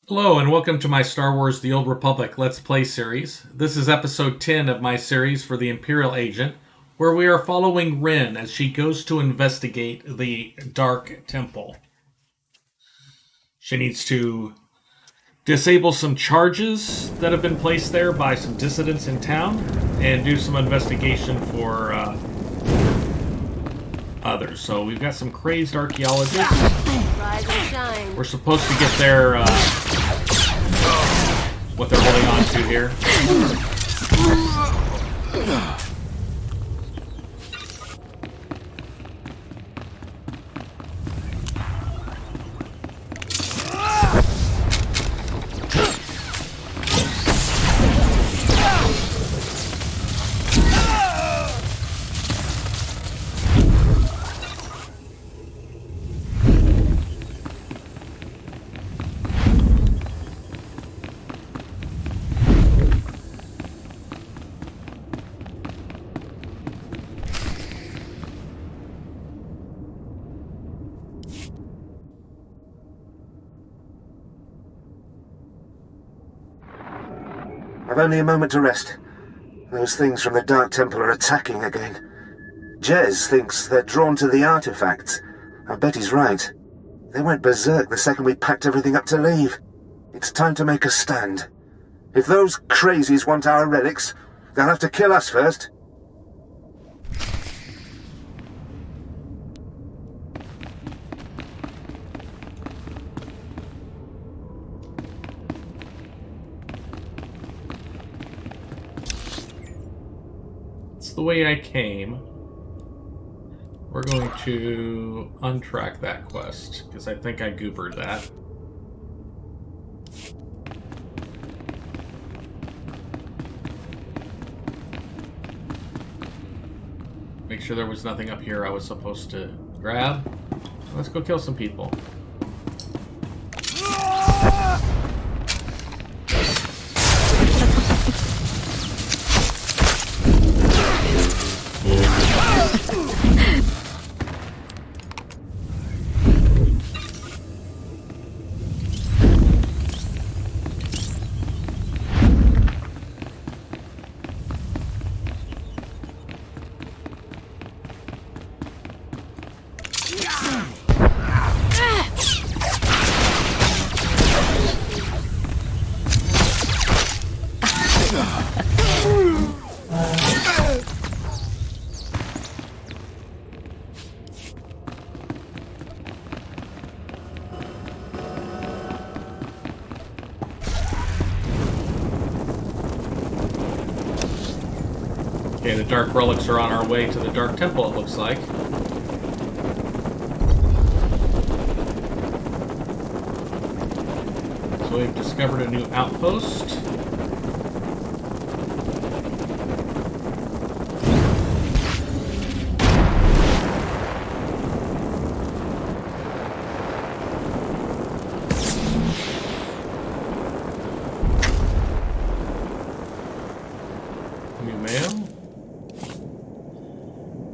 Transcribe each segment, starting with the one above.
Hello and welcome to my Star Wars The Old Republic Let's Play series. This is episode 10 of my series for the Imperial Agent, where we are following Rin as she goes to investigate the Dark Temple. She needs to disable some charges that have been placed there by some dissidents in town and do some investigation for others. So we've got some crazed archaeologists. Rise and shine. We're supposed to get their what they're holding on to here. I've only a moment to rest. Those things from the Dark Temple are attacking again. Jez thinks they're drawn to the artifacts. I bet he's right. They went berserk the second we packed everything up to leave. It's time to make a stand. If those crazies want our relics, they'll have to kill us first. The way I came, we're going to untrack that quest because I think I goobered that. Make sure there was nothing up here I was supposed to grab. Let's go kill some people. Okay, the Dark Relics are on our way to the Dark Temple, it looks like. So we've discovered a new outpost. New mail.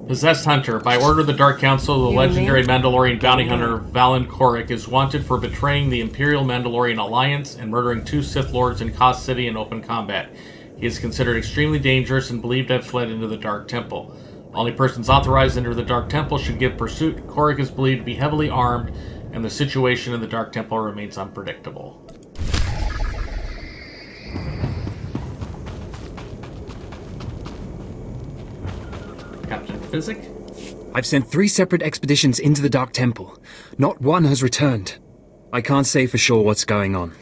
Possessed Hunter. By order of the Dark Council, the legendary Mandalorian bounty hunter Valen Korik is wanted for betraying the Imperial Mandalorian Alliance and murdering 2 Sith Lords in Kaas City in open combat. He is considered extremely dangerous and believed to have fled into the Dark Temple. Only persons authorized to enter the Dark Temple should give pursuit. Korik is believed to be heavily armed, and the situation in the Dark Temple remains unpredictable. Captain Physic? I've sent 3 separate expeditions into the Dark Temple. Not one has returned. I can't say for sure what's going on,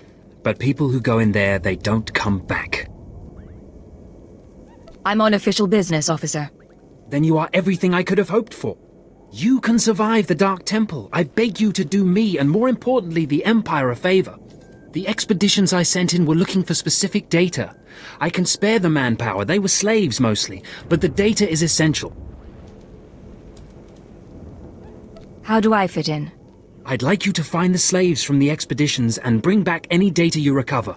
but people who go in there, they don't come back. I'm on official business, officer. Then you are everything I could have hoped for. You can survive the Dark Temple. I beg you to do me, and more importantly, the Empire a favor. The expeditions I sent in were looking for specific data. I can spare the manpower, they were slaves mostly, but the data is essential. How do I fit in? I'd like you to find the slaves from the expeditions and bring back any data you recover.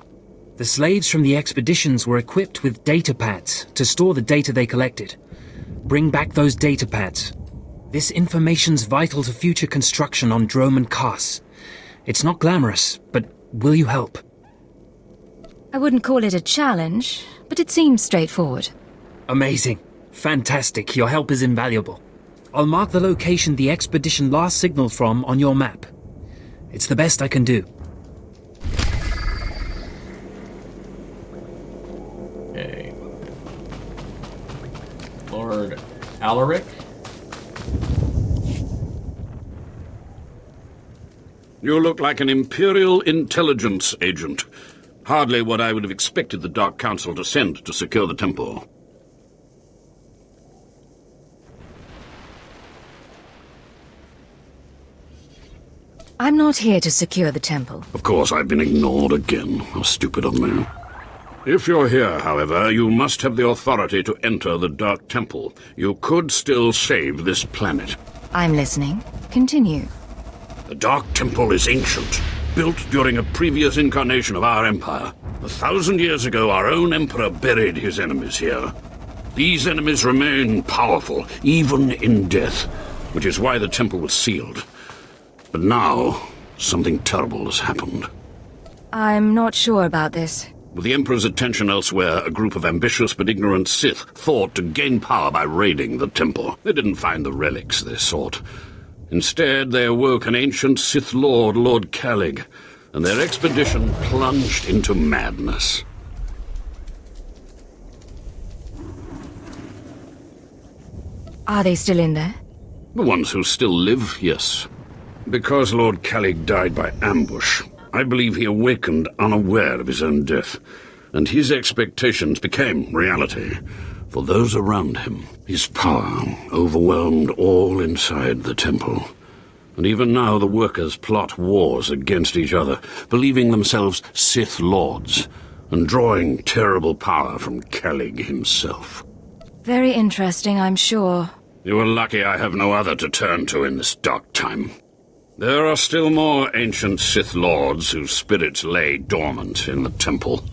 The slaves from the expeditions were equipped with data pads to store the data they collected. Bring back those data pads. This information's vital to future construction on Dromund Kaas. It's not glamorous, but Will you help? I wouldn't call it a challenge, but it seems straightforward. Amazing. Fantastic. Your help is invaluable. I'll mark the location the expedition last signaled from on your map. It's the best I can do. Okay. Lord Alaric? You look like an Imperial Intelligence agent. Hardly what I would have expected the Dark Council to send to secure the temple. I'm not here to secure the temple. Of course, I've been ignored again. How stupid of me. If you're here, however, you must have the authority to enter the Dark Temple. You could still save this planet. I'm listening. Continue. The Dark Temple is ancient, built during a previous incarnation of our empire. 1,000 years ago, our own emperor buried his enemies here. These enemies remain powerful, even in death, which is why the temple was sealed. But now, something terrible has happened. I'm not sure about this. With the Emperor's attention elsewhere, a group of ambitious but ignorant Sith thought to gain power by raiding the temple. They didn't find the relics they sought. Instead, they awoke an ancient Sith Lord, Lord Kalig, and their expedition plunged into madness. Are they still in there? The ones who still live, yes. Because Lord Kalig died by ambush, I believe he awakened unaware of his own death, and his expectations became reality. For those around him, his power overwhelmed all inside the temple. And even now the workers plot wars against each other, believing themselves Sith Lords, and drawing terrible power from Kalig himself. Very interesting, I'm sure. You are lucky I have no other to turn to in this dark time. There are still more ancient Sith Lords whose spirits lay dormant in the temple.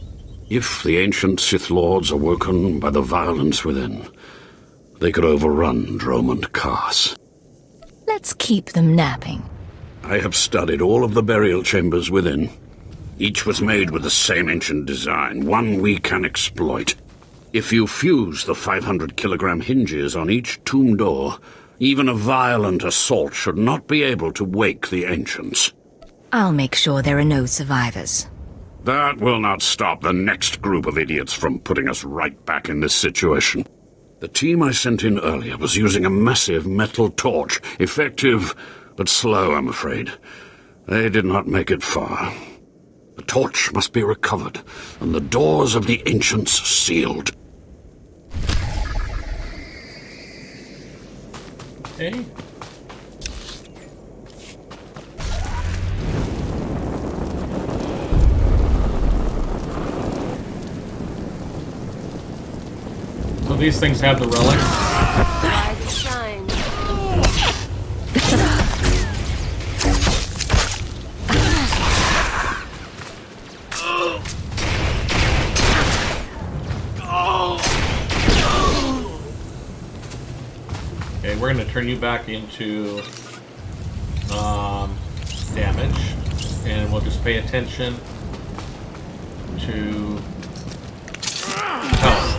If the ancient Sith Lords are woken by the violence within, they could overrun Dromund Kaas. Let's keep them napping. I have studied all of the burial chambers within. Each was made with the same ancient design, one we can exploit. If you fuse the 500-kilogram hinges on each tomb door, even a violent assault should not be able to wake the ancients. I'll make sure there are no survivors. That will not stop the next group of idiots from putting us right back in this situation. The team I sent in earlier was using a massive metal torch, effective but slow, I'm afraid. They did not make it far. The torch must be recovered, and the doors of the ancients sealed. Okay. So these things have the relics. Rise and shine. Okay, we're going to turn you back into damage, and we'll just pay attention to health.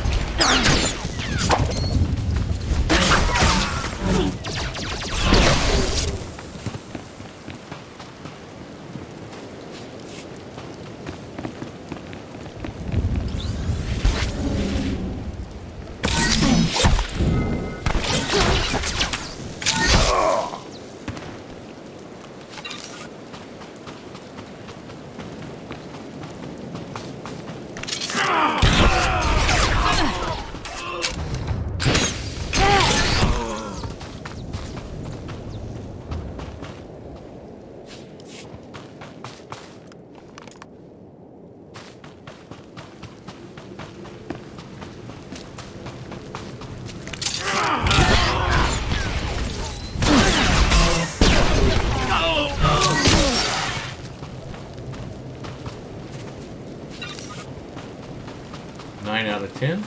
Out of 10.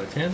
of 10.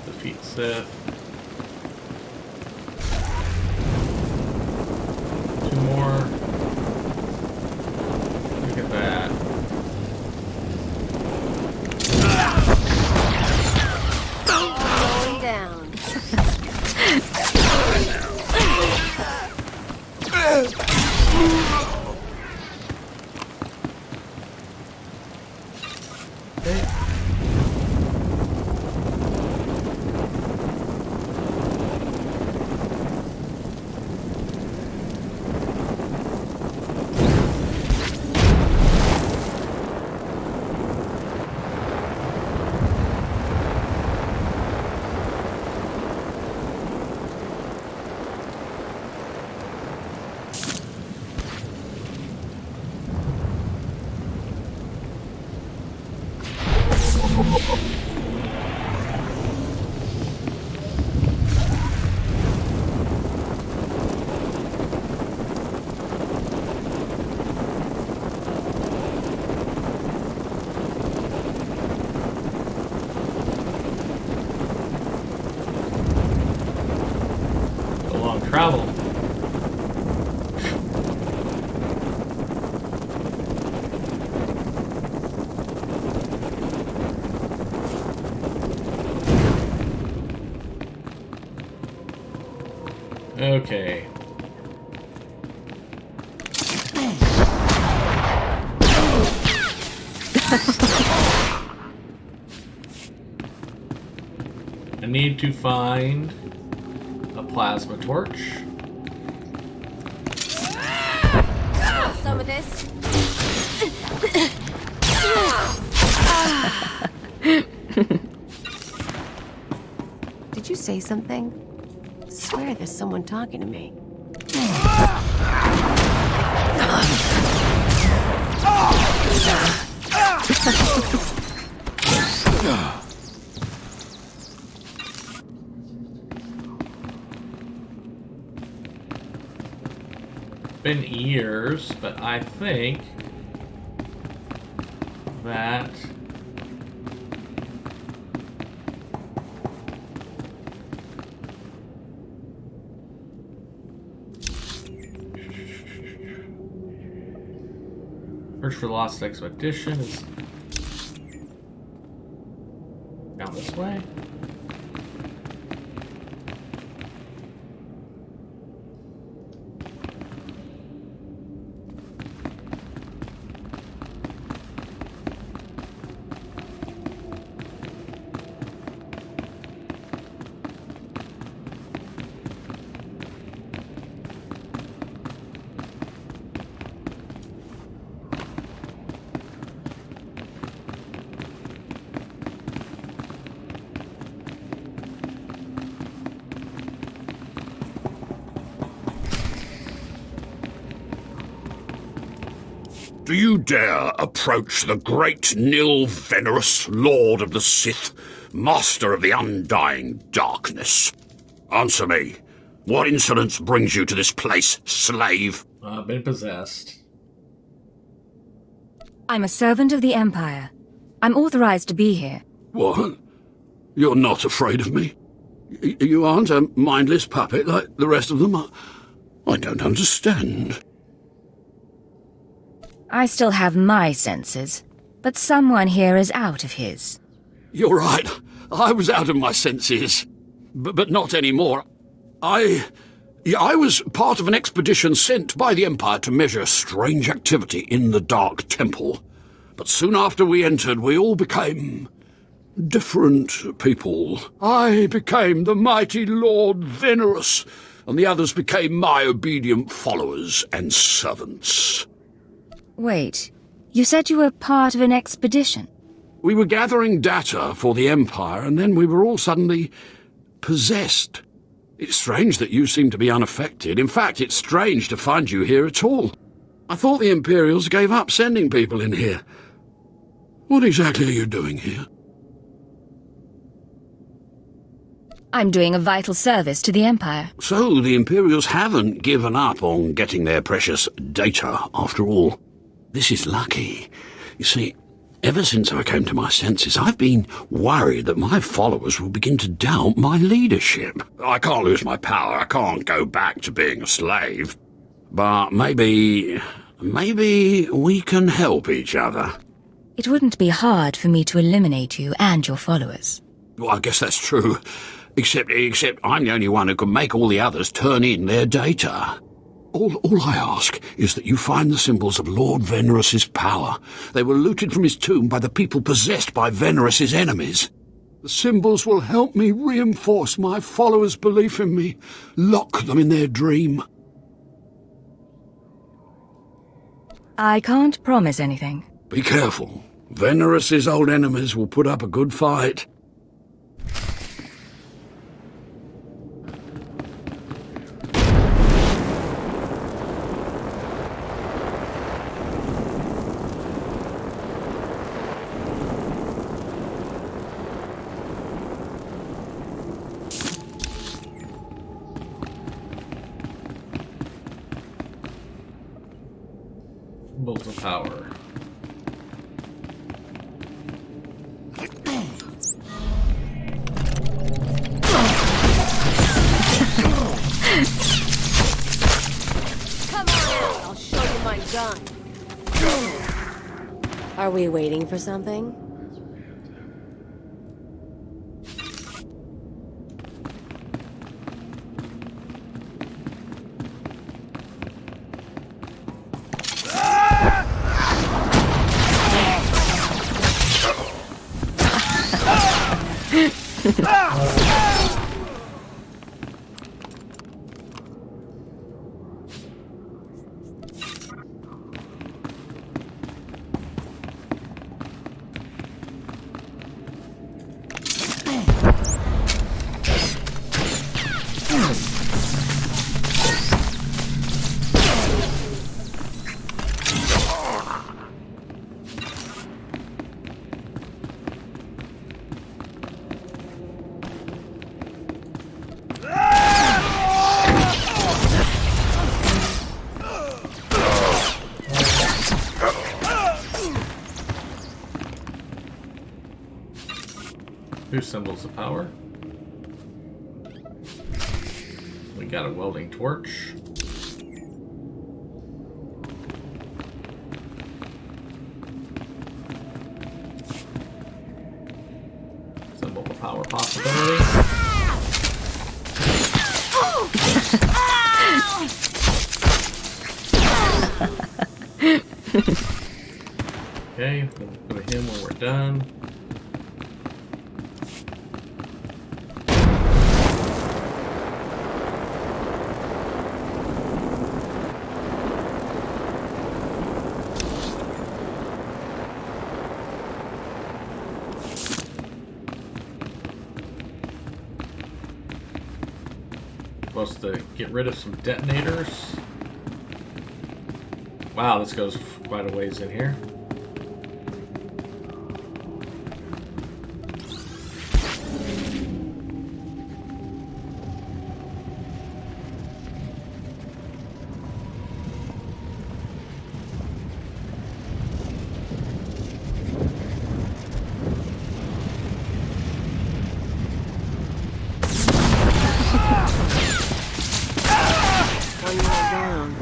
Defeat Sith. 2 more. Look at that. Going down. Travel. Okay. I need to find a plasma torch. Some of this. Did you say something? I swear there's someone talking to me. Been years, but I think that search for the lost expedition is down this way. Do you dare approach the great Nil Venerus, Lord of the Sith, Master of the Undying Darkness? Answer me. What insolence brings you to this place, slave? I've been possessed. I'm a servant of the Empire. I'm authorized to be here. What? You're not afraid of me? You aren't a mindless puppet like the rest of them? I don't understand. I still have my senses, but someone here is out of his. You're right. I was out of my senses. But not anymore. I Yeah, I was part of an expedition sent by the Empire to measure strange activity in the Dark Temple. But soon after we entered, we all became different people. I became the mighty Lord Venerus, and the others became my obedient followers and servants. Wait, you said you were part of an expedition? We were gathering data for the Empire, and then we were all suddenly possessed. It's strange that you seem to be unaffected. In fact, it's strange to find you here at all. I thought the Imperials gave up sending people in here. What exactly are you doing here? I'm doing a vital service to the Empire. So the Imperials haven't given up on getting their precious data, after all. This is lucky. You see, ever since I came to my senses, I've been worried that my followers will begin to doubt my leadership. I can't lose my power. I can't go back to being a slave. But maybe we can help each other. It wouldn't be hard for me to eliminate you and your followers. Well, I guess that's true. Except I'm the only one who can make all the others turn in their data. All I ask is that you find the symbols of Lord Venerus's power. They were looted from his tomb by the people possessed by Venerus's enemies. The symbols will help me reinforce my followers' belief in me, lock them in their dream. I can't promise anything. Be careful. Venerus's old enemies will put up a good fight. Bolts of power. Come on out, I'll show you my gun. Are we waiting for something? New symbols of power. We got a welding torch. Symbol of power possibility. Okay, we'll go to him when we're done. Supposed to get rid of some detonators. Wow, this goes quite a ways in here. One more down.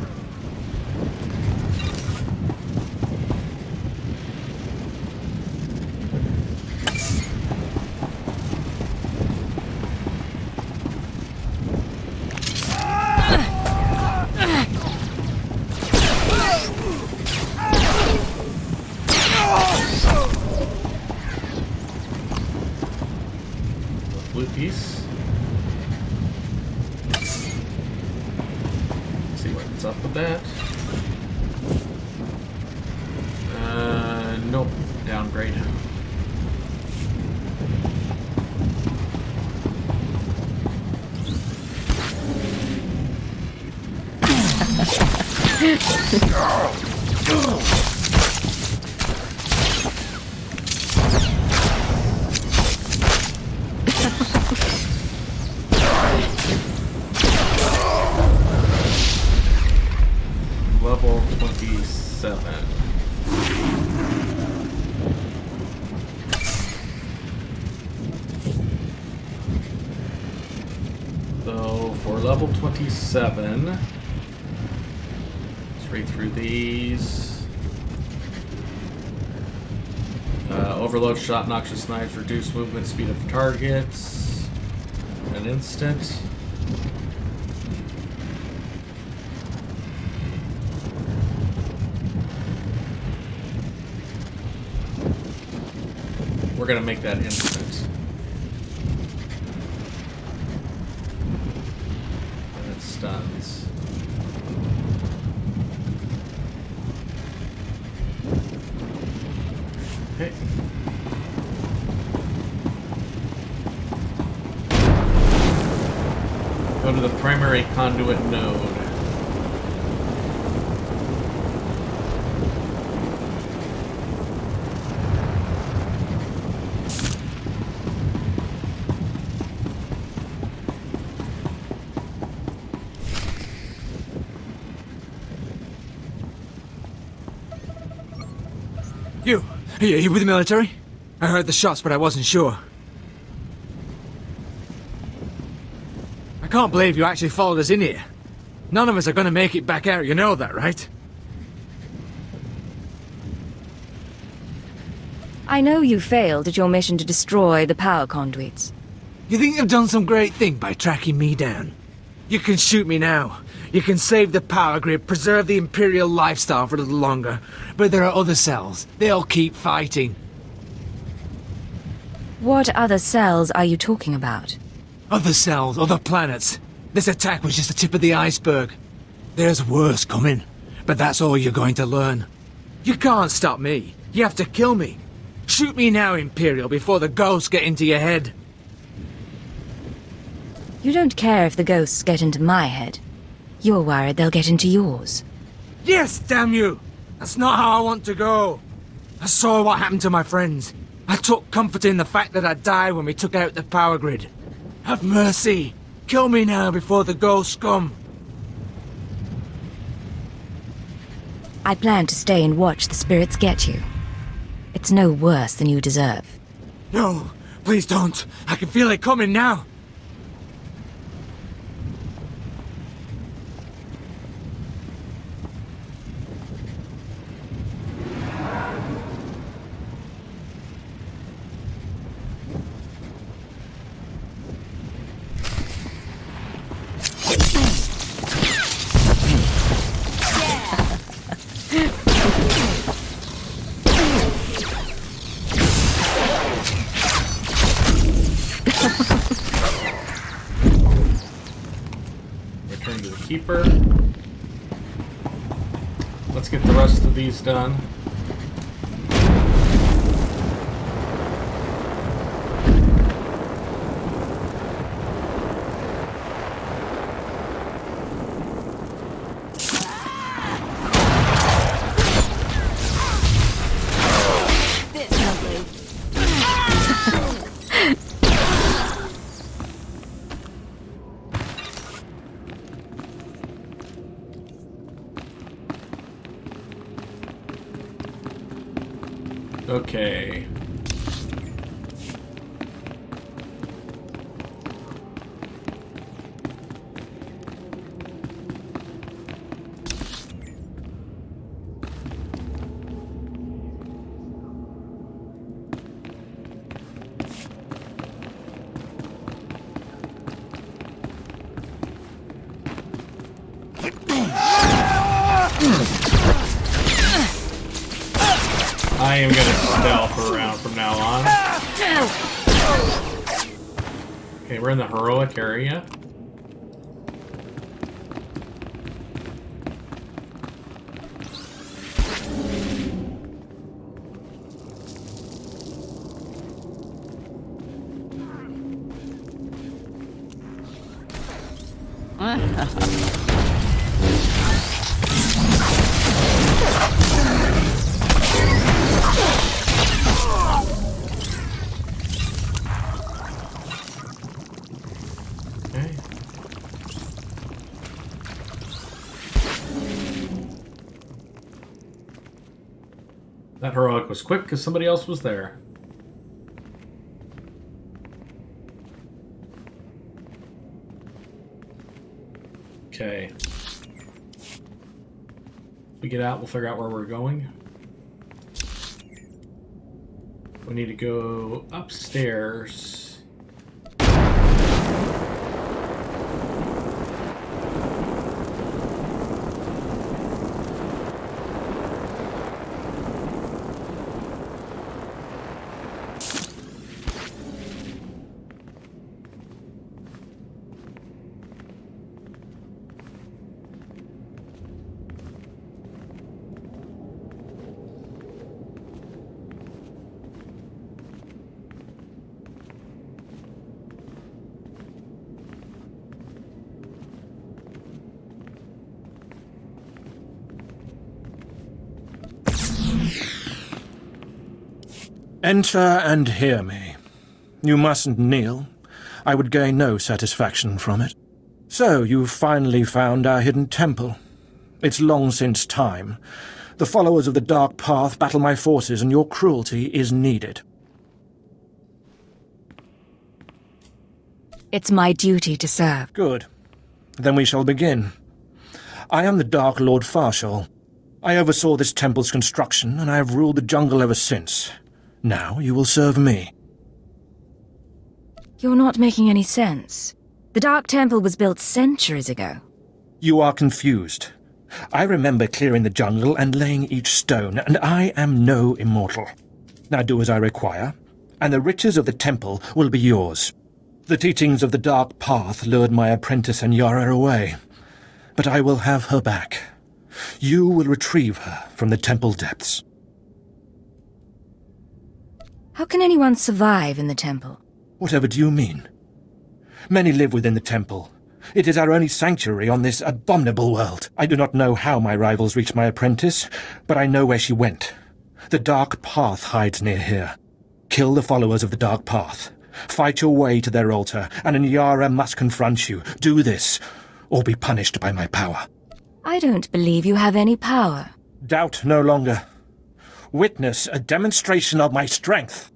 piece. See what's up with that. Nope. Downgrade. Level 27. So for level 27, let's read through these. Overload shot, noxious knives, reduce movement speed of targets, an instant. We're gonna make that instant. And it stuns. Okay. Go to the primary conduit node. You with the military? I heard the shots, but I wasn't sure. I can't believe you actually followed us in here. None of us are gonna make it back out, you know that, right? I know you failed at your mission to destroy the power conduits. You think you've done some great thing by tracking me down? You can shoot me now. You can save the power grid, preserve the Imperial lifestyle for a little longer. But there are other cells. They'll keep fighting. What other cells are you talking about? Other cells, other planets. This attack was just the tip of the iceberg. There's worse coming. But that's all you're going to learn. You can't stop me. You have to kill me. Shoot me now, Imperial, before the ghosts get into your head. You don't care if the ghosts get into my head. You're worried they'll get into yours. Yes, damn you! That's not how I want to go. I saw what happened to my friends. I took comfort in the fact that I died when we took out the power grid. Have mercy. Kill me now before the ghosts come. I plan to stay and watch the spirits get you. It's no worse than you deserve. No, please don't. I can feel it coming now. Return to the keeper. Let's get the rest of these done. Okay. I am gonna stealth around from now on. Okay, we're in the heroic area. Okay. That heroic was quick because somebody else was there. Okay. If we get out, we'll figure out where we're going. We need to go upstairs. Enter and hear me. You mustn't kneel. I would gain no satisfaction from it. So, you've finally found our hidden temple. It's long since time. The followers of the Dark Path battle my forces, and your cruelty is needed. It's my duty to serve. Good. Then we shall begin. I am the Dark Lord Farshal. I oversaw this temple's construction, and I have ruled the jungle ever since. Now you will serve me. You're not making any sense. The Dark Temple was built centuries ago. You are confused. I remember clearing the jungle and laying each stone, and I am no immortal. Now do as I require, and the riches of the temple will be yours. The teachings of the Dark Path lured my apprentice Anyara away, but I will have her back. You will retrieve her from the temple depths. How can anyone survive in the temple? Whatever do you mean? Many live within the temple. It is our only sanctuary on this abominable world. I do not know how my rivals reached my apprentice, but I know where she went. The Dark Path hides near here. Kill the followers of the Dark Path. Fight your way to their altar, and Anyara must confront you. Do this, or be punished by my power. I don't believe you have any power. Doubt no longer. Witness a demonstration of my strength.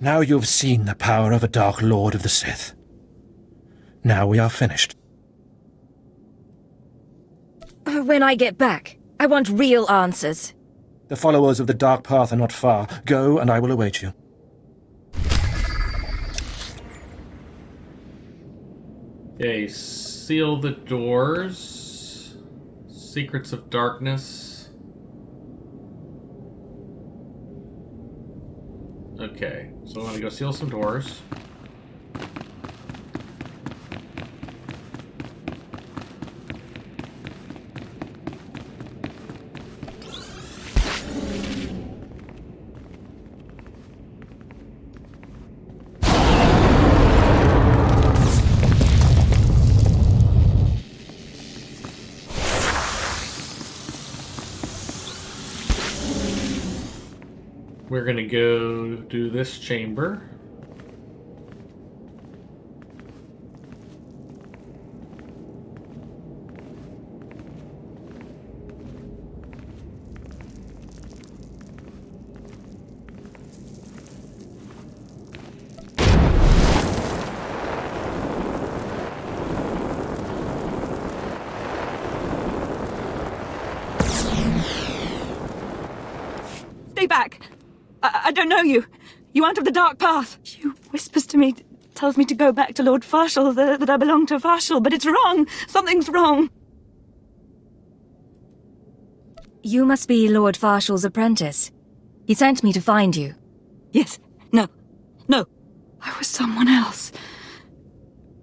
Now you have seen the power of a Dark Lord of the Sith. Now we are finished. When I get back, I want real answers. The followers of the Dark Path are not far. Go, and I will await you. Okay, seal the doors. Secrets of Darkness. Okay, so I'm gonna go seal some doors. We're gonna go do this chamber. Stay back! I don't know you. You aren't of the Dark Path. You whispers to me, tells me to go back to Lord Farshal, that I belong to Farshal, but it's wrong. Something's wrong. You must be Lord Farshal's apprentice. He sent me to find you. Yes. No. No. I was someone else.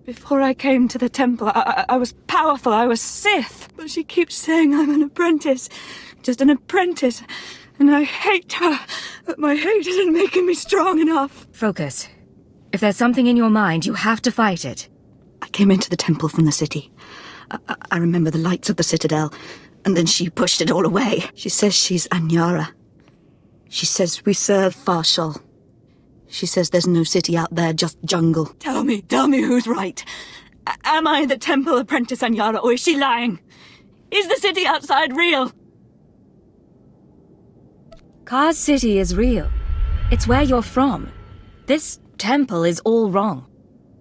Before I came to the temple, I was powerful. I was Sith. But she keeps saying I'm an apprentice. Just an apprentice. And I hate her. But my hate isn't making me strong enough. Focus. If there's something in your mind, you have to fight it. I came into the temple from the city. I remember the lights of the citadel. And then she pushed it all away. She says she's Anyara. She says we serve Farshal. She says there's no city out there, just jungle. Tell me who's right. Am I the temple apprentice Anyara, or is she lying? Is the city outside real? Kaas City is real. It's where you're from. This temple is all wrong.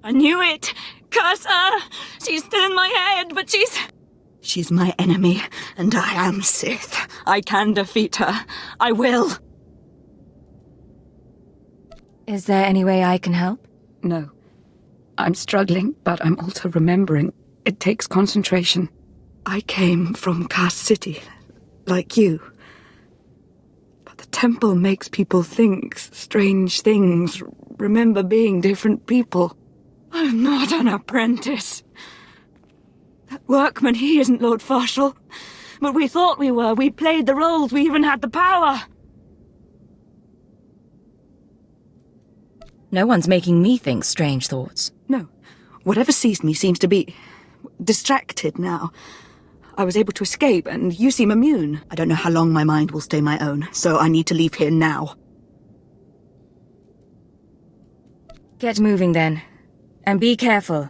I knew it! Curse her! She's still in my head, but she's my enemy, and I am Sith. I can defeat her. I will. Is there any way I can help? No. I'm struggling, but I'm also remembering. It takes concentration. I came from Kaas City, like you. But the temple makes people think strange things, remember being different people. I'm not an apprentice. That workman, he isn't Lord Farshal. But we thought we were. We played the roles. We even had the power. No one's making me think strange thoughts. No. Whatever seized me seems to be distracted now. I was able to escape, and you seem immune. I don't know how long my mind will stay my own, so I need to leave here now. Get moving, then. And be careful.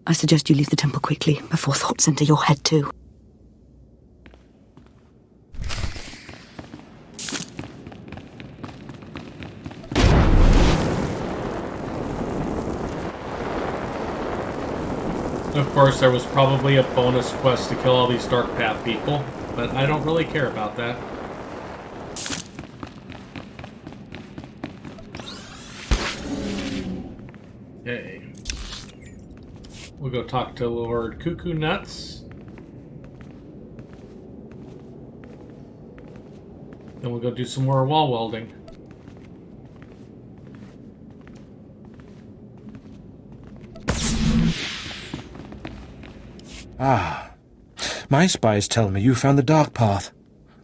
I suggest you leave the temple quickly, before thoughts enter your head too. Of course, there was probably a bonus quest to kill all these Dark Path people, but I don't really care about that. Okay. We'll go talk to Lord Cuckoo Nuts. Then we'll go do some more wall welding. Ah, my spies tell me you found the Dark Path,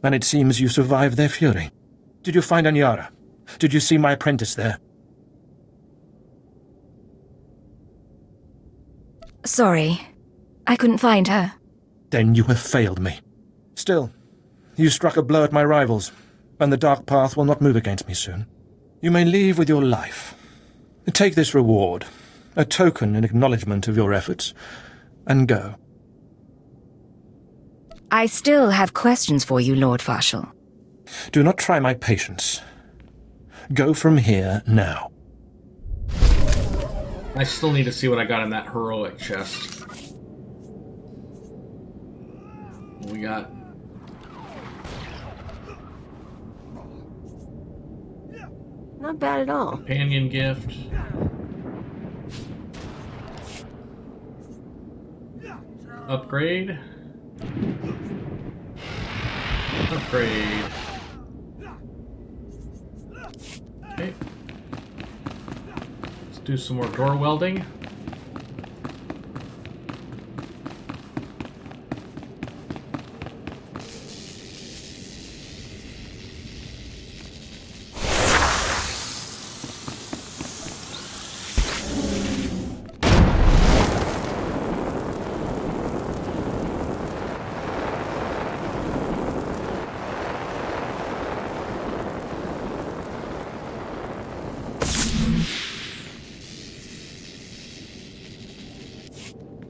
and it seems you survived their fury. Did you find Anyara? Did you see my apprentice there? Sorry. I couldn't find her. Then you have failed me. Still, you struck a blow at my rivals, and the Dark Path will not move against me soon. You may leave with your life. Take this reward, a token in acknowledgement of your efforts, and go. I still have questions for you, Lord Farshal. Do not try my patience. Go from here now. I still need to see what I got in that heroic chest. We got... Not bad at all. Companion gift. Upgrade. Upgrade. Okay. Let's do some more door welding.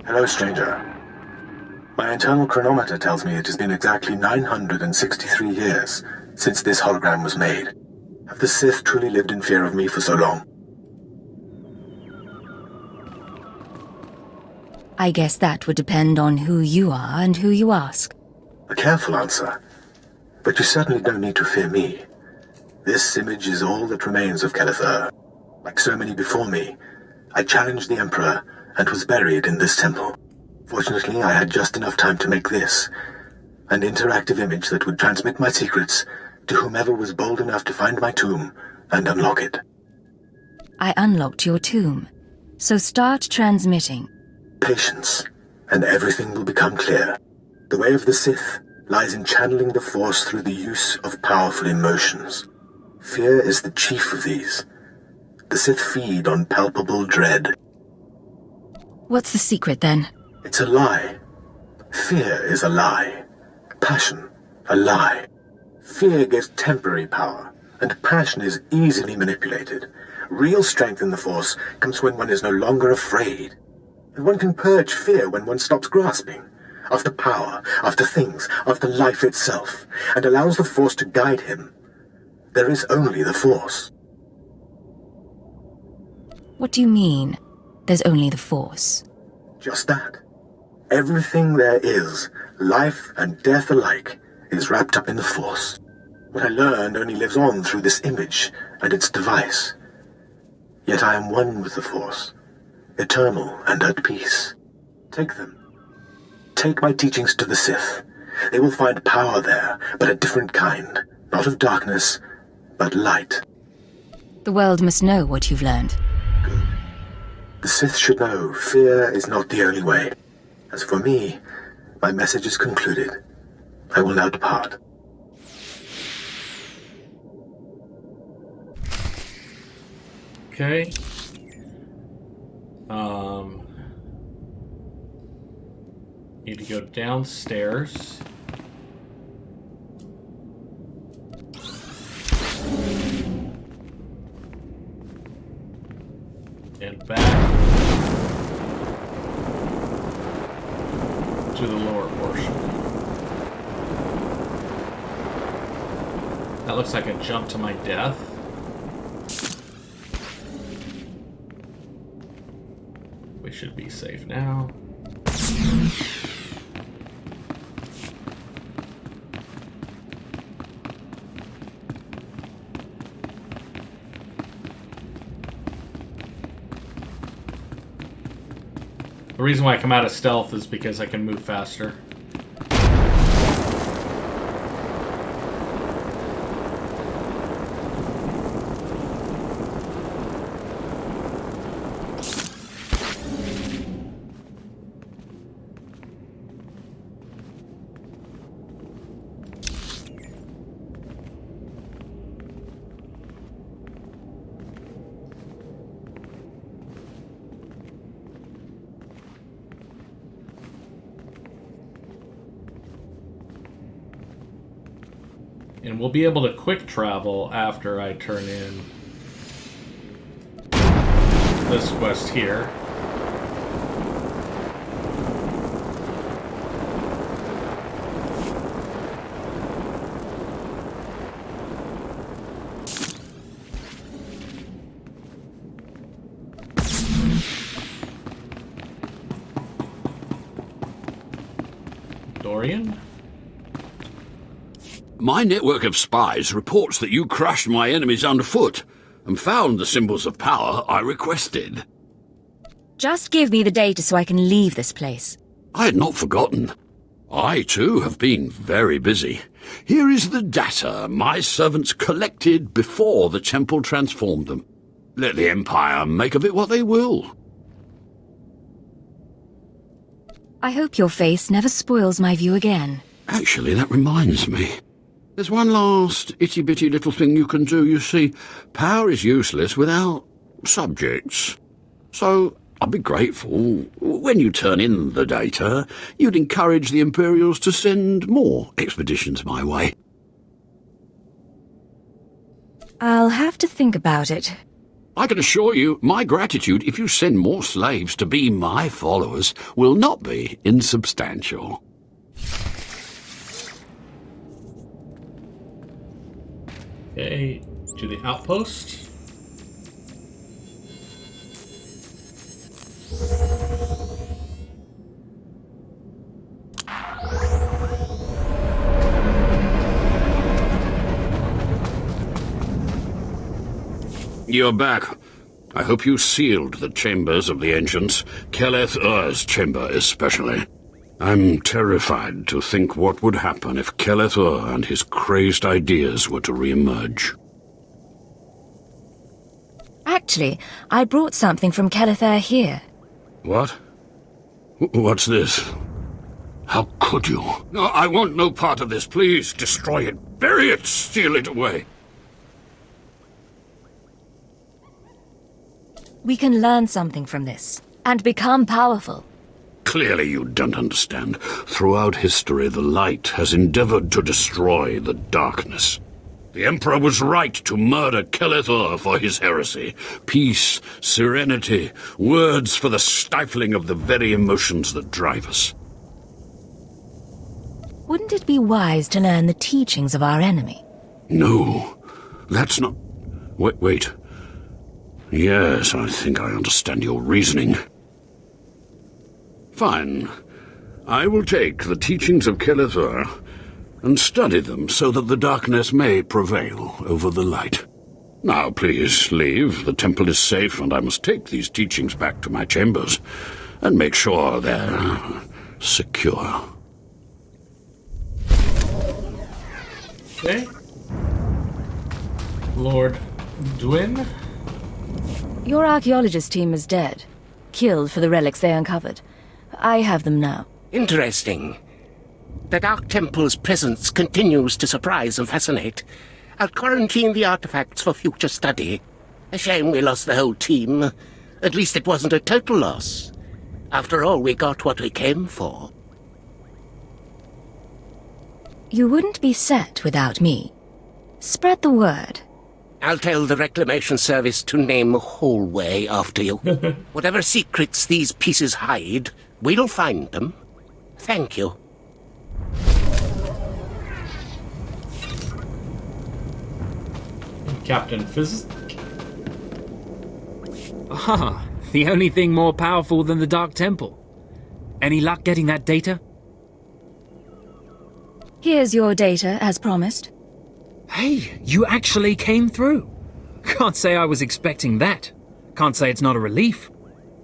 Hello, stranger. My internal chronometer tells me it has been exactly 963 years since this hologram was made. Have the Sith truly lived in fear of me for so long? I guess that would depend on who you are and who you ask. A careful answer. But you certainly don't need to fear me. This image is all that remains of Kelethur. Like so many before me, I challenged the Emperor and was buried in this temple. Fortunately, I had just enough time to make this, an interactive image that would transmit my secrets to whomever was bold enough to find my tomb and unlock it. I unlocked your tomb. So start transmitting. Patience, and everything will become clear. The way of the Sith lies in channeling the Force through the use of powerful emotions. Fear is the chief of these. The Sith feed on palpable dread. What's the secret, then? It's a lie. Fear is a lie. Passion, a lie. Fear gives temporary power, and passion is easily manipulated. Real strength in the Force comes when one is no longer afraid. And one can purge fear when one stops grasping after power, after things, after life itself, and allows the Force to guide him. There is only the Force. What do you mean, there's only the Force? Just that. Everything there is, life and death alike, is wrapped up in the Force. What I learned only lives on through this image and its device. Yet I am one with the Force, eternal and at peace. Take them. Take my teachings to the Sith. They will find power there, but a different kind. Not of darkness, but light. The world must know what you've learned. Good. The Sith should know fear is not the only way. As for me, my message is concluded. I will now depart. Okay. Need to go downstairs. And back to the lower portion. That looks like a jump to my death. We should be safe now. The reason why I come out of stealth is because I can move faster. And we'll be able to quick travel after I turn in this quest here. Dorian? My network of spies reports that you crushed my enemies underfoot and found the symbols of power I requested. Just give me the data so I can leave this place. I had not forgotten. I, too, have been very busy. Here is the data my servants collected before the temple transformed them. Let the Empire make of it what they will. I hope your face never spoils my view again. Actually, that reminds me. There's one last itty-bitty little thing you can do. You see, power is useless without subjects. So I'd be grateful when you turn in the data, you'd encourage the Imperials to send more expeditions my way. I'll have to think about it. I can assure you, my gratitude if you send more slaves to be my followers will not be insubstantial. Okay, to the outpost. You're back. I hope you sealed the chambers of the ancients, Keleth Ur's chamber especially. I'm terrified to think what would happen if Kelethor and his crazed ideas were to re-emerge. Actually, I brought something from Kelethor here. What? What's this? How could you? No, I want no part of this. Please, destroy it. Bury it. Steal it away. We can learn something from this, and become powerful. Clearly you don't understand. Throughout history, the light has endeavored to destroy the darkness. The Emperor was right to murder Kelethor for his heresy. Peace, serenity, words for the stifling of the very emotions that drive us. Wouldn't it be wise to learn the teachings of our enemy? No, that's not... Wait. Yes, I think I understand your reasoning. Fine. I will take the teachings of Kelethor and study them so that the darkness may prevail over the light. Now, please, leave. The temple is safe, and I must take these teachings back to my chambers and make sure they're secure. Okay. Lord Dwin? Your archaeologist team is dead. Killed for the relics they uncovered. I have them now. Interesting. The Dark Temple's presence continues to surprise and fascinate. I'll quarantine the artifacts for future study. A shame we lost the whole team. At least it wasn't a total loss. After all, we got what we came for. You wouldn't be set without me. Spread the word. I'll tell the Reclamation Service to name Hallway after you. Whatever secrets these pieces hide, we'll find them. Thank you. Captain Fisk? Ah, the only thing more powerful than the Dark Temple. Any luck getting that data? Here's your data, as promised. Hey, you actually came through. Can't say I was expecting that. Can't say it's not a relief.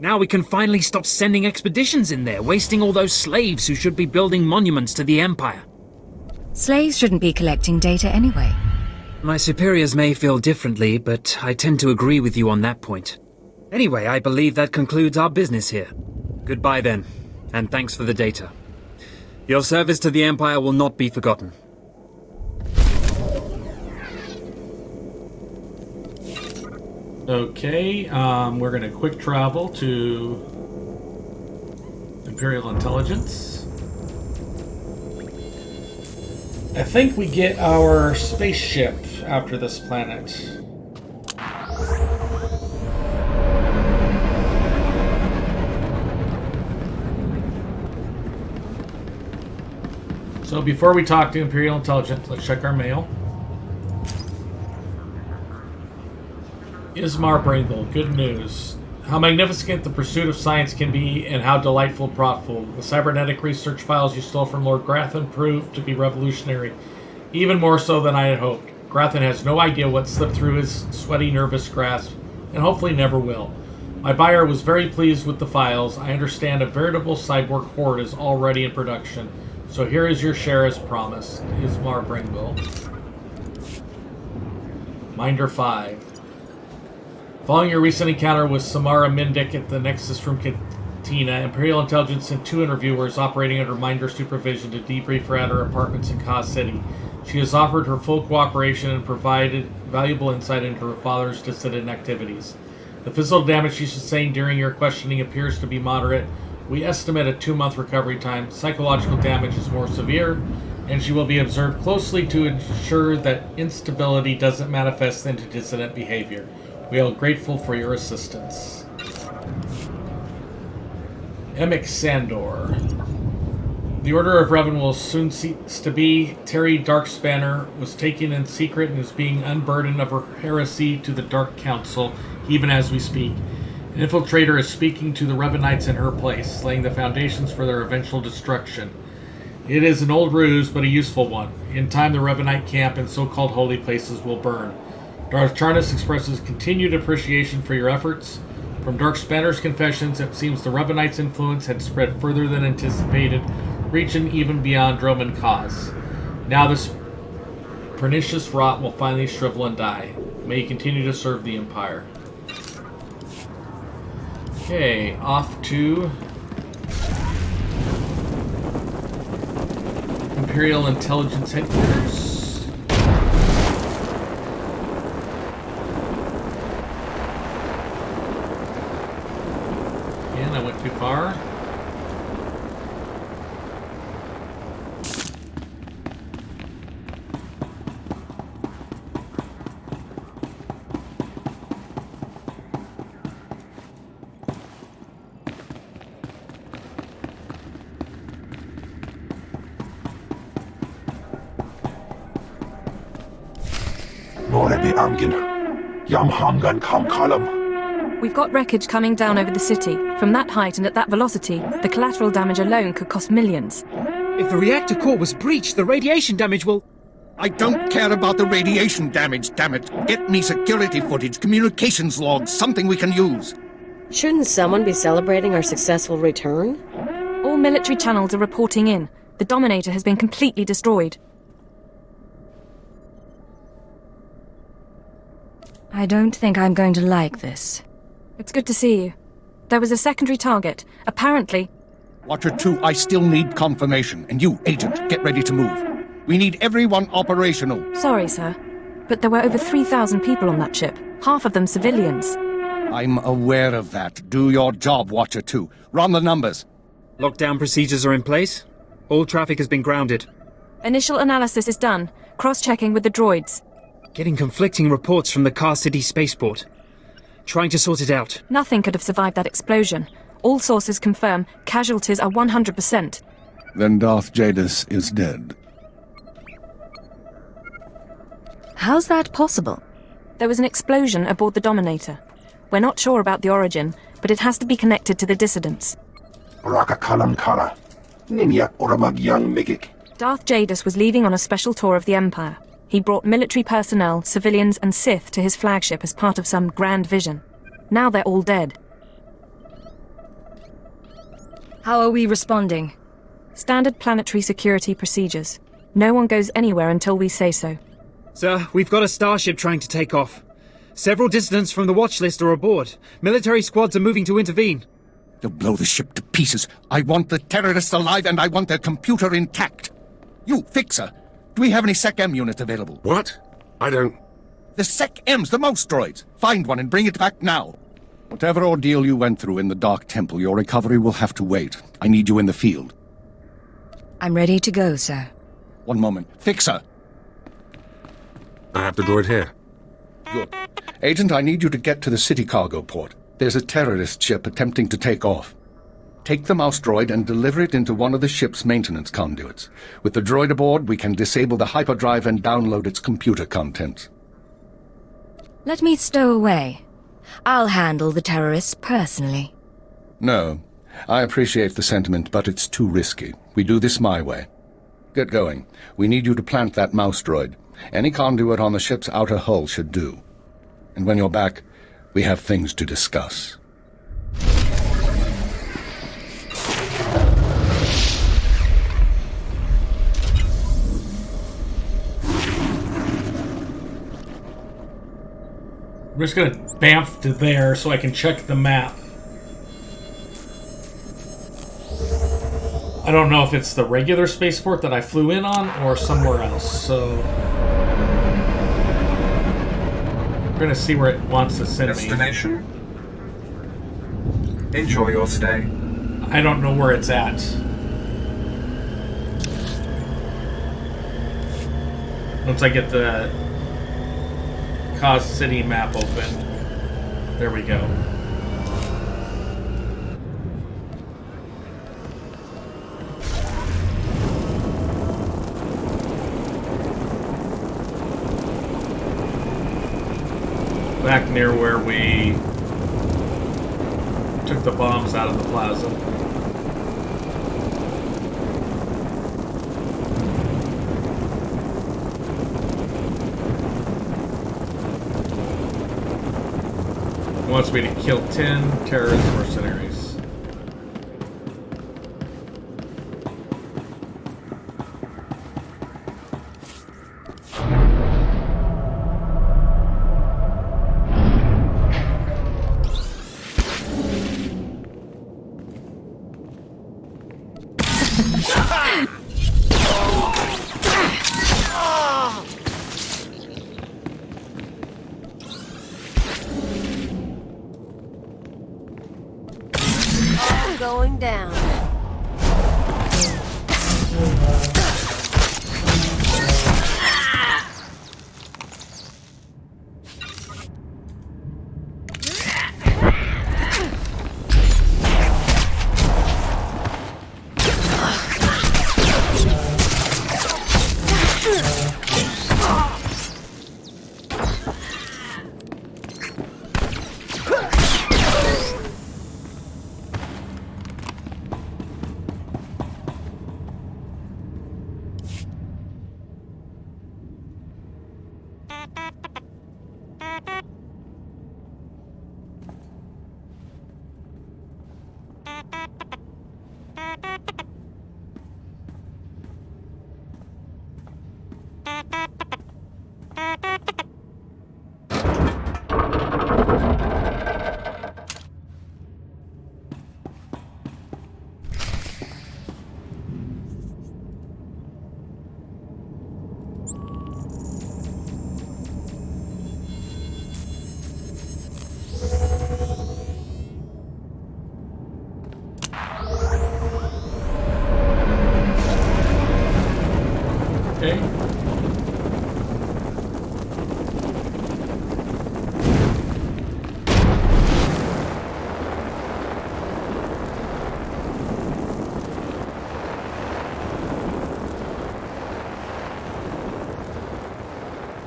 Now we can finally stop sending expeditions in there, wasting all those slaves who should be building monuments to the Empire. Slaves shouldn't be collecting data anyway. My superiors may feel differently, but I tend to agree with you on that point. Anyway, I believe that concludes our business here. Goodbye then, and thanks for the data. Your service to the Empire will not be forgotten. Okay, we're going to quick travel to Imperial Intelligence. I think we get our spaceship after this planet. So before we talk to Imperial Intelligence, let's check our mail. Ismar Bringle, good news. How magnificent the pursuit of science can be, and how delightful and profitable. The cybernetic research files you stole from Lord Grathan proved to be revolutionary, even more so than I had hoped. Grathan has no idea what slipped through his sweaty, nervous grasp, and hopefully never will. My buyer was very pleased with the files. I understand a veritable cyborg horde is already in production, so here is your share as promised. Ismar Bringle. Minder 5. Following your recent encounter with Samara Mindic at the Nexus Room Cantina, Imperial Intelligence sent 2 interviewers operating under Minder supervision to debrief her at her apartments in Kaas City. She has offered her full cooperation and provided valuable insight into her father's dissident activities. The physical damage she sustained during your questioning appears to be moderate. We estimate a 2-month recovery time. Psychological damage is more severe, and she will be observed closely to ensure that instability doesn't manifest into dissident behavior. We are grateful for your assistance. Emic Sandor. The Order of Revan will soon cease to be. Terry Darkspanner was taken in secret and is being unburdened of her heresy to the Dark Council, even as we speak. An infiltrator is speaking to the Revanites in her place, laying the foundations for their eventual destruction. It is an old ruse, but a useful one. In time, the Revanite camp and so-called holy places will burn. Darth Charnas expresses continued appreciation for your efforts. From Dark Spanner's confessions, it seems the Revanite's influence had spread further than anticipated, reaching even beyond Dromund Kaas. Now this pernicious rot will finally shrivel and die. May he continue to serve the Empire. Okay, off to Imperial Intelligence Headquarters. Again, I went too far. We've got wreckage coming down over the city. From that height and at that velocity, the collateral damage alone could cost millions. If the reactor core was breached, the radiation damage will... I don't care about the radiation damage, damn it. Get me security footage, communications logs, something we can use. Shouldn't someone be celebrating our successful return? All military channels are reporting in. The Dominator has been completely destroyed. I don't think I'm going to like this. It's good to see you. There was a secondary target. Apparently... Watcher 2, I still need confirmation. And you, Agent, get ready to move. We need everyone operational. Sorry, sir. But there were over 3,000 people on that ship. Half of them civilians. I'm aware of that. Do your job, Watcher 2. Run the numbers. Lockdown procedures are in place. All traffic has been grounded. Initial analysis is done. Cross-checking with the droids. Getting conflicting reports from the Kaas City spaceport. Trying to sort it out. Nothing could have survived that explosion. All sources confirm casualties are 100%. Then Darth Jadus is dead. How's that possible? There was an explosion aboard the Dominator. We're not sure about the origin, but it has to be connected to the dissidents. Darth Jadus was leaving on a special tour of the Empire. He brought military personnel, civilians, and Sith to his flagship as part of some grand vision. Now they're all dead. How are we responding? Standard planetary security procedures. No one goes anywhere until we say so. Sir, we've got a starship trying to take off. Several dissidents from the watch list are aboard. Military squads are moving to intervene. They'll blow the ship to pieces. I want the terrorists alive and I want their computer intact. You, Fixer, do we have any Sec-M units available? What? I don't... The Sec-Ms, the mouse droids. Find one and bring it back now. Whatever ordeal you went through in the Dark Temple, your recovery will have to wait. I need you in the field. I'm ready to go, sir. One moment. Fixer! I have the droid here. Good. Agent, I need you to get to the city cargo port. There's a terrorist ship attempting to take off. Take the mouse droid and deliver it into one of the ship's maintenance conduits. With the droid aboard, we can disable the hyperdrive and download its computer contents. Let me stow away. I'll handle the terrorists personally. No. I appreciate the sentiment, but it's too risky. We do this my way. Get going. We need you to plant that mouse droid. Any conduit on the ship's outer hull should do. And when you're back, we have things to discuss. I'm just gonna bamf to there so I can check the map. I don't know if it's the regular spaceport that I flew in on or somewhere else, so... we're gonna see where it wants to send me. Destination? Enjoy your stay. I don't know where it's at. Once I get the Kaas City map open. There we go. Back near where we took the bombs out of the plaza. wants me to kill 10 terrorist mercenaries. Going down.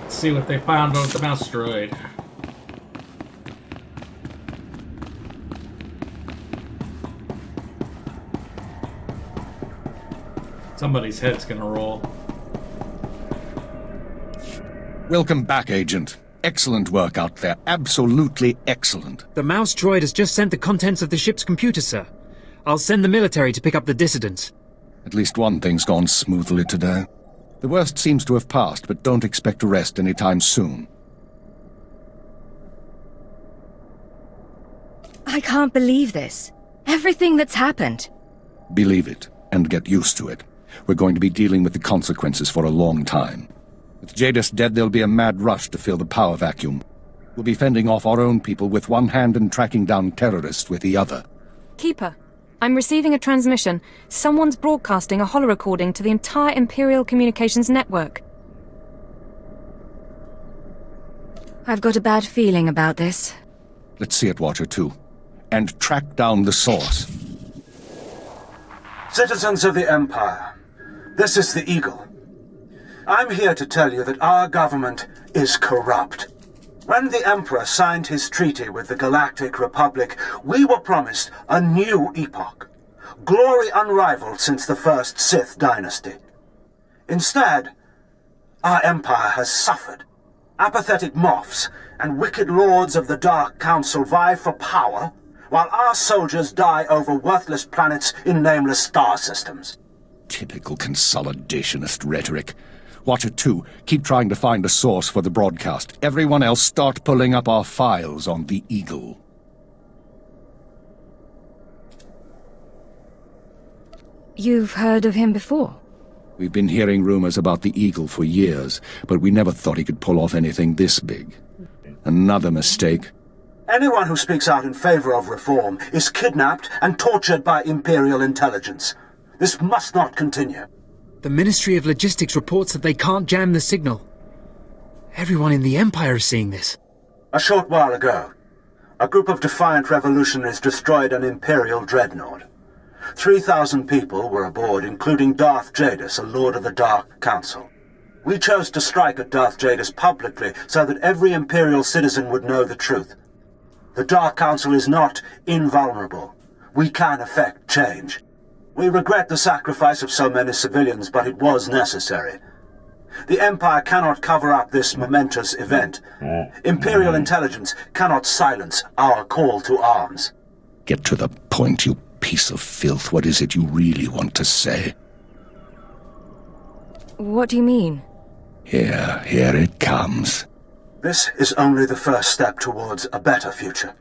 See what they found on the mouse droid. Somebody's head's gonna roll. Welcome back, Agent. Excellent work out there. Absolutely excellent. The mouse droid has just sent the contents of the ship's computer, sir. I'll send the military to pick up the dissidents. At least one thing's gone smoothly today. The worst seems to have passed, but don't expect to rest anytime soon. I can't believe this. Everything that's happened. Believe it, and get used to it. We're going to be dealing with the consequences for a long time. With Jadus dead, there'll be a mad rush to fill the power vacuum. We'll be fending off our own people with one hand and tracking down terrorists with the other. Keeper, I'm receiving a transmission. Someone's broadcasting a holo-recording to the entire Imperial Communications network. I've got a bad feeling about this. Let's see it, Watcher 2. And track down the source. Citizens of the Empire, this is the Eagle. I'm here to tell you that our government is corrupt. When the Emperor signed his treaty with the Galactic Republic, we were promised a new epoch. Glory unrivaled since the first Sith dynasty. Instead, our Empire has suffered. Apathetic moffs and wicked lords of the Dark Council vie for power, while our soldiers die over worthless planets in nameless star systems. Typical consolidationist rhetoric. Watcher 2, keep trying to find a source for the broadcast. Everyone else start pulling up our files on the Eagle. You've heard of him before? We've been hearing rumors about the Eagle for years, but we never thought he could pull off anything this big. Another mistake. Anyone who speaks out in favor of reform is kidnapped and tortured by Imperial Intelligence. This must not continue. The Ministry of Logistics reports that they can't jam the signal. Everyone in the Empire is seeing this. A short while ago, a group of defiant revolutionaries destroyed an Imperial dreadnought. 3,000 people were aboard, including Darth Jadus, a Lord of the Dark Council. We chose to strike at Darth Jadus publicly so that every Imperial citizen would know the truth. The Dark Council is not invulnerable. We can effect change. We regret the sacrifice of so many civilians, but it was necessary. The Empire cannot cover up this momentous event. Imperial Intelligence cannot silence our call to arms. Get to the point, you piece of filth. What is it you really want to say? What do you mean? Here it comes. This is only the first step towards a better future.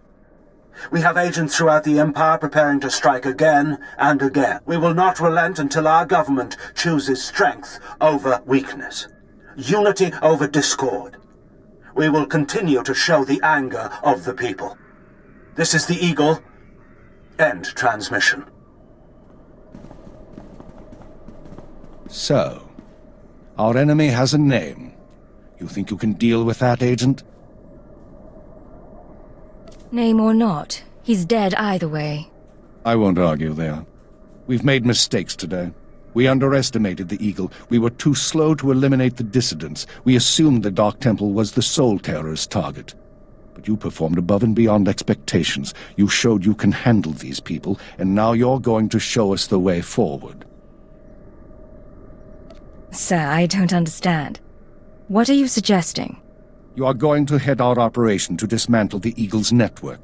We have agents throughout the Empire preparing to strike again and again. We will not relent until our government chooses strength over weakness, unity over discord. We will continue to show the anger of the people. This is the Eagle. End transmission. So, our enemy has a name. You think you can deal with that, Agent? Name or not, he's dead either way. I won't argue there. We've made mistakes today. We underestimated the Eagle. We were too slow to eliminate the dissidents. We assumed the Dark Temple was the sole terrorist target. But you performed above and beyond expectations. You showed you can handle these people, and now you're going to show us the way forward. Sir, I don't understand. What are you suggesting? You are going to head our operation to dismantle the Eagle's network.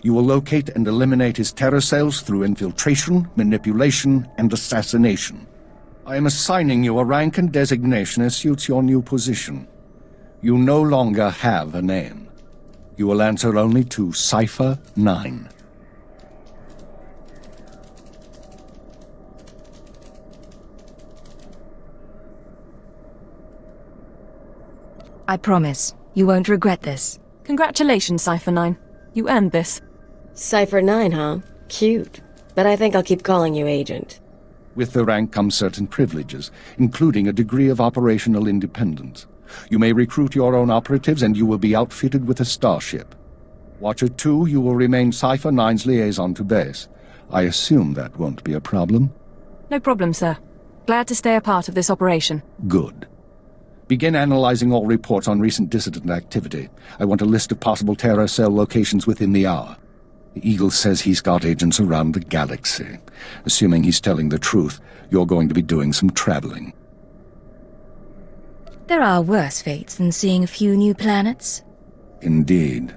You will locate and eliminate his terror cells through infiltration, manipulation, and assassination. I am assigning you a rank and designation as suits your new position. You no longer have a name. You will answer only to Cipher 9. I promise, you won't regret this. Congratulations, Cipher 9. You earned this. Cipher 9, huh? Cute. But I think I'll keep calling you Agent. With the rank comes certain privileges, including a degree of operational independence. You may recruit your own operatives, and you will be outfitted with a starship. Watcher 2, you will remain Cipher 9's liaison to base. I assume that won't be a problem? No problem, sir. Glad to stay a part of this operation. Good. Begin analyzing all reports on recent dissident activity. I want a list of possible terror cell locations within the hour. The Eagle says he's got agents around the galaxy. Assuming he's telling the truth, you're going to be doing some traveling. There are worse fates than seeing a few new planets. Indeed.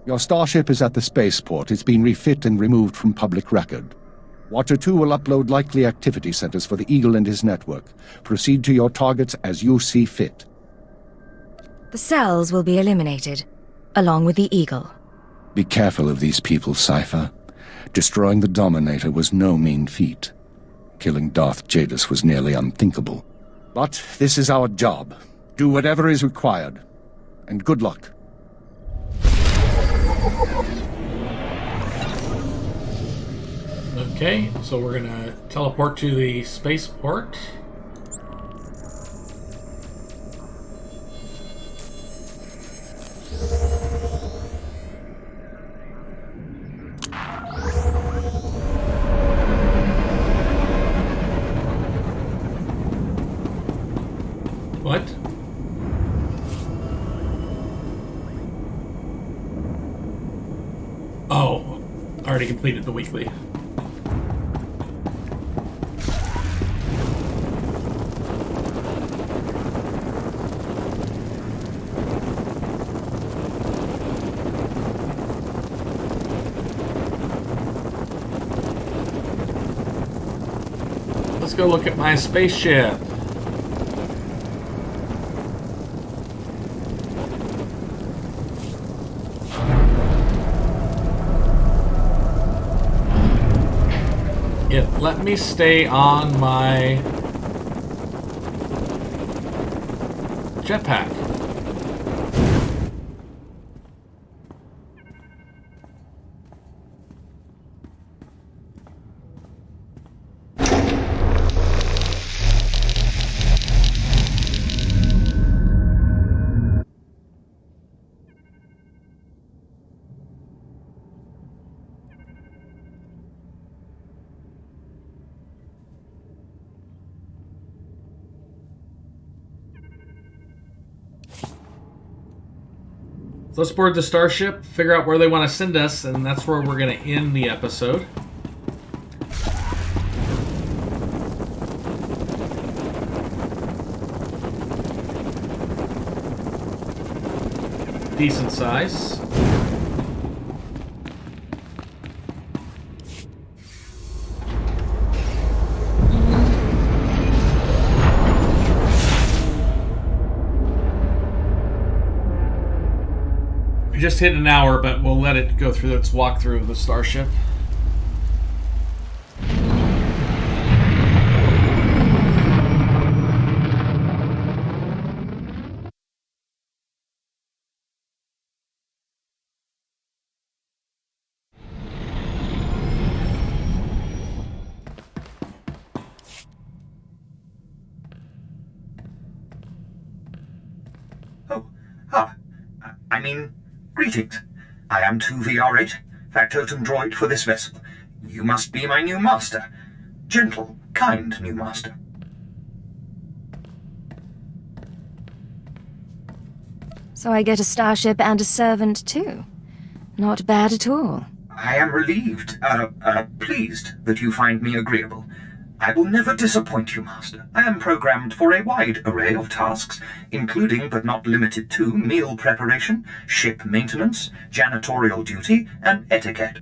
Your starship is at the spaceport. It's been refit and removed from public record. Watcher 2 will upload likely activity centers for the Eagle and his network. Proceed to your targets as you see fit. The cells will be eliminated, along with the Eagle. Be careful of these people, Cipher. Destroying the Dominator was no mean feat. Killing Darth Jadus was nearly unthinkable. But this is our job. Do whatever is required. And good luck. Okay, so we're gonna teleport to the spaceport. What? Oh, I already completed the weekly. Let's go look at my spaceship. Let me stay on my jetpack. Let's board the starship, figure out where they want to send us, and that's where we're going to end the episode. decent size. We just hit an hour, but we'll let it go through its walkthrough of the starship. Greetings. I am 2VR8, factotum droid for this vessel. You must be my new master. Gentle, kind new master. So I get a starship and a servant too. Not bad at all. I am relieved, pleased that you find me agreeable. I will never disappoint you, Master. I am programmed for a wide array of tasks, including but not limited to meal preparation, ship maintenance, janitorial duty, and etiquette.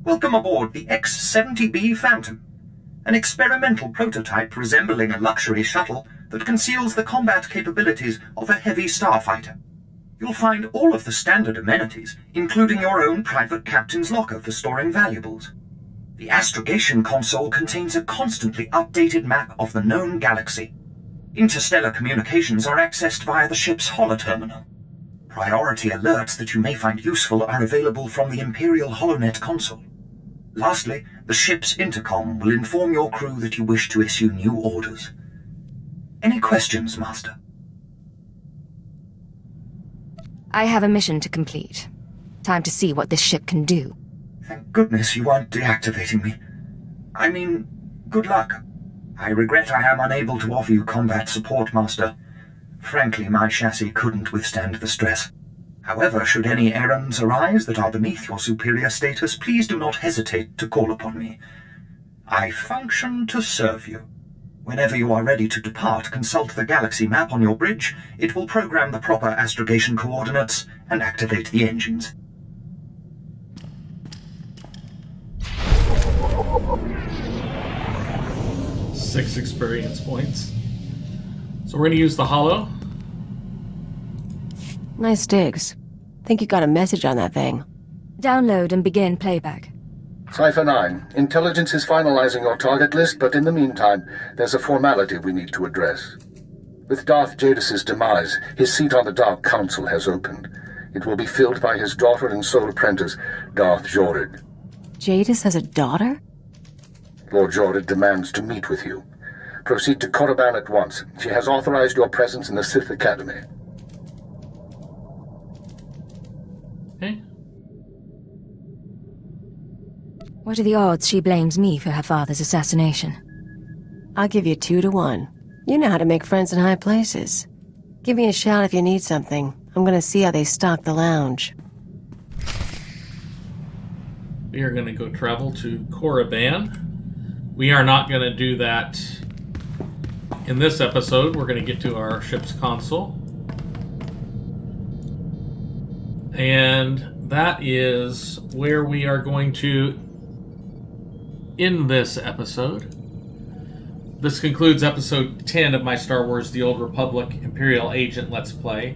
Welcome aboard the X-70B Phantom, an experimental prototype resembling a luxury shuttle that conceals the combat capabilities of a heavy starfighter. You'll find all of the standard amenities, including your own private captain's locker for storing valuables. The astrogation console contains a constantly updated map of the known galaxy. Interstellar communications are accessed via the ship's holoterminal. Priority alerts that you may find useful are available from the Imperial HoloNet console. Lastly, the ship's intercom will inform your crew that you wish to issue new orders. Any questions, Master? I have a mission to complete. Time to see what this ship can do. Thank goodness you aren't deactivating me. I mean, good luck. I regret I am unable to offer you combat support, Master. Frankly, my chassis couldn't withstand the stress. However, should any errands arise that are beneath your superior status, please do not hesitate to call upon me. I function to serve you. Whenever you are ready to depart, consult the galaxy map on your bridge. It will program the proper astrogation coordinates and activate the engines. Six experience points. So we're going to use the holo. Nice digs. Think you got a message on that thing. Download and begin playback. Cipher 9, Intelligence is finalizing your target list, but in the meantime, there's a formality we need to address. With Darth Jadus' demise, his seat on the Dark Council has opened. It will be filled by his daughter and sole apprentice, Darth Jorid. Jadus has a daughter? Lord Jorid demands to meet with you. Proceed to Korriban at once. She has authorized your presence in the Sith Academy. Okay. What are the odds she blames me for her father's assassination? I'll give you 2 to 1. You know how to make friends in high places. Give me a shout if you need something. I'm gonna see how they stock the lounge. We are going to go travel to Korriban. We are not going to do that in this episode. We're going to get to our ship's console. And that is where we are going to end this episode. This concludes episode 10 of my Star Wars The Old Republic Imperial Agent Let's Play.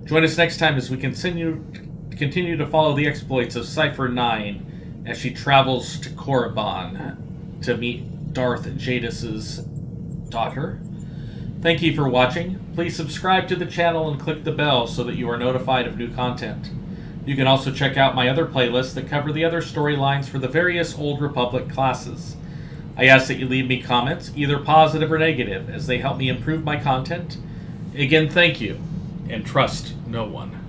Join us next time as we continue to follow the exploits of Cipher 9 as she travels to Korriban to meet Darth Jadus' daughter. Thank you for watching. Please subscribe to the channel and click the bell so that you are notified of new content. You can also check out my other playlists that cover the other storylines for the various Old Republic classes. I ask that you leave me comments, either positive or negative, as they help me improve my content. Again, thank you, and trust no one.